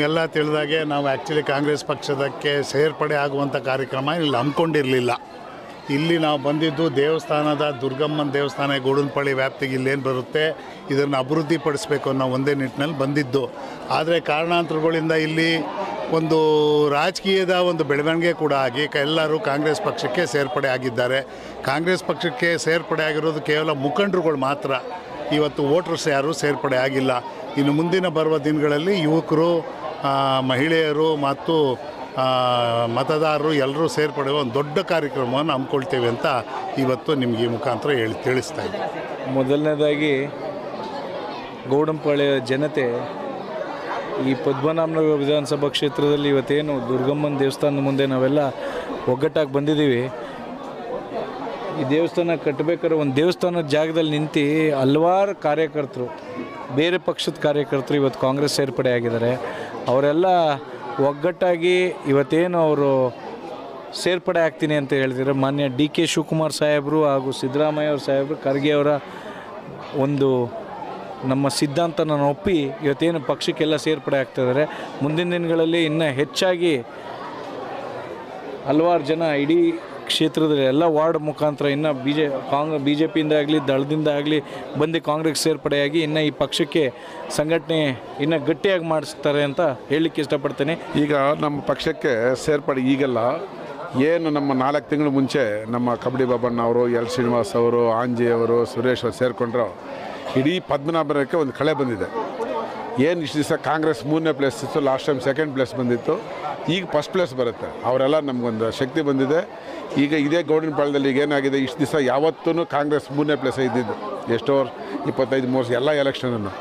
ಎಲ್ಲ ತಿಳಿದಾಗೆ ನಾವು ಆ್ಯಕ್ಚುಲಿ ಕಾಂಗ್ರೆಸ್ ಪಕ್ಷದಕ್ಕೆ ಸೇರ್ಪಡೆ ಆಗುವಂಥ ಕಾರ್ಯಕ್ರಮ ಇಲ್ಲಿ ಹಮ್ಮಿಕೊಂಡಿರಲಿಲ್ಲ. ಇಲ್ಲಿ ನಾವು ಬಂದಿದ್ದು ದೇವಸ್ಥಾನದ ದುರ್ಗಮ್ಮನ ದೇವಸ್ಥಾನ ಗೋಡನಪಳ್ಳಿ ವ್ಯಾಪ್ತಿಗೆ ಇಲ್ಲೇನು ಬರುತ್ತೆ ಇದನ್ನು ಅಭಿವೃದ್ಧಿಪಡಿಸಬೇಕು ಅನ್ನೋ ಒಂದೇ ನಿಟ್ಟಿನಲ್ಲಿ ಬಂದಿದ್ದು. ಆದರೆ ಕಾರಣಾಂತರಗಳಿಂದ ಇಲ್ಲಿ ಒಂದು ರಾಜಕೀಯದ ಒಂದು ಬೆಳವಣಿಗೆ ಕೂಡ ಆಗಿ ಎಲ್ಲರೂ ಕಾಂಗ್ರೆಸ್ ಪಕ್ಷಕ್ಕೆ ಸೇರ್ಪಡೆ ಆಗಿದ್ದಾರೆ. ಕಾಂಗ್ರೆಸ್ ಪಕ್ಷಕ್ಕೆ ಸೇರ್ಪಡೆ ಆಗಿರೋದು ಕೇವಲ ಮುಖಂಡರುಗಳು ಮಾತ್ರ. ಇವತ್ತು ವೋಟರ್ಸ್ ಯಾರೂ ಸೇರ್ಪಡೆ ಆಗಿಲ್ಲ. ಇನ್ನು ಮುಂದಿನ ಬರುವ ದಿನಗಳಲ್ಲಿ ಯುವಕರು, ಮಹಿಳೆಯರು ಮತ್ತು ಮತದಾರರು ಎಲ್ಲರೂ ಸೇರ್ಪಡೆಯುವ ಒಂದು ದೊಡ್ಡ ಕಾರ್ಯಕ್ರಮವನ್ನು ಹಮ್ಮಿಕೊಳ್ತೇವೆ ಅಂತ ಇವತ್ತು ನಿಮಗೆ ಈ ಮುಖಾಂತರ ತಿಳಿಸ್ತಾ ಇದ್ದೀನಿ. ಮೊದಲನೇದಾಗಿ ಗೋಡಂಪಾಳ್ಯ ಜನತೆ ಈ ಪದ್ಮನಾಭನಗರ ವಿಧಾನಸಭಾ ಕ್ಷೇತ್ರದಲ್ಲಿ ಇವತ್ತೇನು ದುರ್ಗಮ್ಮನ ದೇವಸ್ಥಾನದ ಮುಂದೆ ನಾವೆಲ್ಲ ಒಗ್ಗಟ್ಟಾಗಿ ಬಂದಿದ್ದೀವಿ. ಈ ದೇವಸ್ಥಾನ ಕಟ್ಟಬೇಕಾದ್ರೆ ಒಂದು ದೇವಸ್ಥಾನದ ಜಾಗದಲ್ಲಿ ನಿಂತು ಹಲವಾರು ಕಾರ್ಯಕರ್ತರು, ಬೇರೆ ಪಕ್ಷದ ಕಾರ್ಯಕರ್ತರು ಇವತ್ತು ಕಾಂಗ್ರೆಸ್ ಸೇರ್ಪಡೆ ಆಗಿದ್ದಾರೆ. ಅವರೆಲ್ಲ ಒಗ್ಗಟ್ಟಾಗಿ ಇವತ್ತೇನು ಅವರು ಸೇರ್ಪಡೆ ಆಗ್ತೀನಿ ಅಂತ ಹೇಳಿದರೆ ಮಾನ್ಯ DK ಶಿವಕುಮಾರ್ ಸಾಹೇಬರು ಹಾಗೂ ಸಿದ್ದರಾಮಯ್ಯ ಅವ್ರ ಸಾಹೇಬರು, ಖರ್ಗೆ ಅವರ ಒಂದು ನಮ್ಮ ಸಿದ್ಧಾಂತನ ಒಪ್ಪಿ ಇವತ್ತೇನು ಪಕ್ಷಕ್ಕೆಲ್ಲ ಸೇರ್ಪಡೆ ಆಗ್ತಾಯಿದ್ದಾರೆ. ಮುಂದಿನ ದಿನಗಳಲ್ಲಿ ಇನ್ನೂ ಹೆಚ್ಚಾಗಿ ಹಲವಾರು ಜನ ಇಡೀ ಕ್ಷೇತ್ರದಲ್ಲಿ ಎಲ್ಲ ವಾರ್ಡ್ ಮುಖಾಂತರ ಇನ್ನು BJPಯಿಂದ ಆಗಲಿ ದಳದಿಂದ ಆಗಲಿ ಬಂದು ಕಾಂಗ್ರೆಸ್ ಸೇರ್ಪಡೆಯಾಗಿ ಇನ್ನು ಈ ಪಕ್ಷಕ್ಕೆ ಸಂಘಟನೆ ಇನ್ನು ಗಟ್ಟಿಯಾಗಿ ಮಾಡಿಸ್ತಾರೆ ಅಂತ ಹೇಳಲಿಕ್ಕೆ ಇಷ್ಟಪಡ್ತೇನೆ. ಈಗ ನಮ್ಮ ಪಕ್ಷಕ್ಕೆ ಸೇರ್ಪಡೆ ಈಗಲ್ಲ, ಏನು ನಮ್ಮ 4 ತಿಂಗಳು ಮುಂಚೆ ನಮ್ಮ ಕಬಡ್ಡಿ ಬಾಬಣ್ಣ ಅವರು, ಎಲ್ ಶ್ರೀನಿವಾಸ್ ಅವರು, ಆಂಜಿ ಅವರು, ಸುರೇಶ್ ಅವರು ಸೇರಿಕೊಂಡ್ರು. ಇಡೀ ಪದ್ಮನಾಭನಗರಕ್ಕೆ ಒಂದು ಕಳೆ ಬಂದಿದೆ. ಏನು ಇಷ್ಟು ದಿವಸ ಕಾಂಗ್ರೆಸ್ 3ನೇ ಪ್ಲೇಸ್ ಇತ್ತು, ಲಾಸ್ಟ್ ಟೈಮ್ 2nd ಪ್ಲೇಸ್ ಬಂದಿತ್ತು, ಈಗ ಫಸ್ಟ್ ಪ್ಲೇಸ್ ಬರುತ್ತೆ. ಅವರೆಲ್ಲ ನಮಗೊಂದು ಶಕ್ತಿ ಬಂದಿದೆ. ಈಗ ಇದೇ ಗೋಡನಪಾಳ್ಯದಲ್ಲಿ ಈಗ ಏನಾಗಿದೆ, ಇಷ್ಟು ದಿವಸ ಯಾವತ್ತೂ ಕಾಂಗ್ರೆಸ್ 3ನೇ ಪ್ಲೇಸ್ ಇದ್ದಿದ್ದು, ಎಷ್ಟೋ 25-30 ಎಲ್ಲ ಎಲೆಕ್ಷನನ್ನು.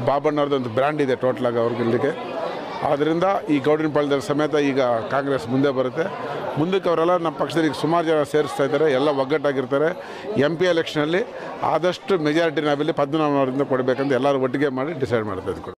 ಬಾಬಣ್ಣವ್ರದ್ದು ಒಂದು ಬ್ರ್ಯಾಂಡ್ ಇದೆ ಟೋಟಲಾಗಿ ಅವ್ರಿಗಿಲ್ಲಿಗೆ. ಆದ್ದರಿಂದ ಈ ಗೌಡನಪಾಳ್ಯದ ಸಮೇತ ಈಗ ಕಾಂಗ್ರೆಸ್ ಮುಂದೆ ಬರುತ್ತೆ. ಮುಂದಕ್ಕೆ ಅವರೆಲ್ಲ ನಮ್ಮ ಪಕ್ಷದಲ್ಲಿ ಈಗ ಸುಮಾರು ಜನ ಸೇರಿಸ್ತಾ ಇದ್ದಾರೆ, ಎಲ್ಲ ಒಗ್ಗಟ್ಟಾಗಿರ್ತಾರೆ. MP ಎಲೆಕ್ಷನಲ್ಲಿ ಆದಷ್ಟು ಮೆಜಾರಿಟಿ ನಾವಿಲ್ಲಿ ಪದ್ಮನಾಭನವರಿಂದ ಕೊಡಬೇಕಂತ ಎಲ್ಲರೂ ಒಟ್ಟಿಗೆ ಮಾಡಿ ಡಿಸೈಡ್ ಮಾಡ್ತಾ ಇದ್ವಿ.